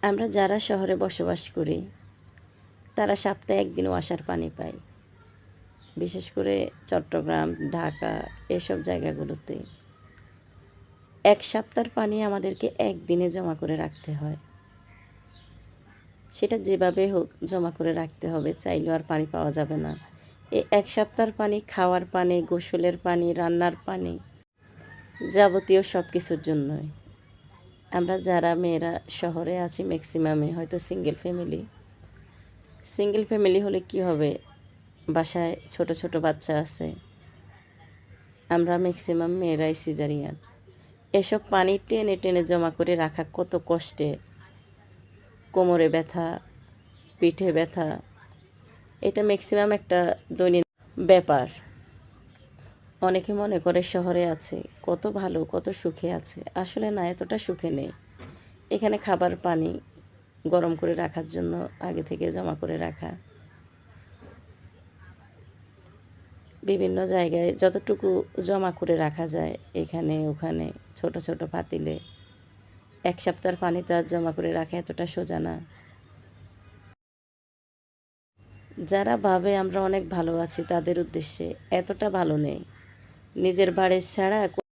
আমরা যারা শহরে বসবাস করি তারা সপ্তাহে একদিন ওয়াসার পানি পায়। বিশেষ করে চট্টগ্রাম, ঢাকা এসব জায়গাগুলোতে ১ সপ্তাহের পানি আমাদেরকে একদিনে জমা করে রাখতে হয়। সেটা যেভাবে হোক জমা করে রাখতে হবে, চাইলেও আর পানি পাওয়া যাবে না। এই ১ সপ্তাহের পানি খাওয়ার পানি, গোসলের পানি, রান্নার পানি, যাবতীয় সব কিছুর জন্যই। আমরা যারা মেয়েরা শহরে আছি ম্যাক্সিমামে হয়তো সিঙ্গেল ফ্যামিলি হলে কি হবে, বাসায় ছোট ছোট বাচ্চা আছে, আমরা ম্যাক্সিমাম মেয়েরাই সিজারিয়ান। এসব পানি টেনে টেনে জমা করে রাখা কত কষ্টে, কোমরে ব্যথা, পিঠে ব্যথা, এটা ম্যাক্সিমাম একটা দৈনন্দিন ব্যাপার। অনেকে মনে করে শহরে আছে, কত ভালো কত সুখে আছে, আসলে না, এতটা সুখে নেই। এখানে খাবার পানি গরম করে রাখার জন্য আগে থেকে জমা করে রাখা, বিভিন্ন জায়গায় যতটুকু জমা করে রাখা যায় এখানে ওখানে ছোট ছোট পাতিলে, ১ সপ্তাহের পানি তো আর জমা করে রাখা এতটা সোজা না। যারা ভাবে আমরা অনেক ভালো আছি তাদের উদ্দেশ্যে, এতটা ভালো নেই। নিজের বাড়ি ছাড়া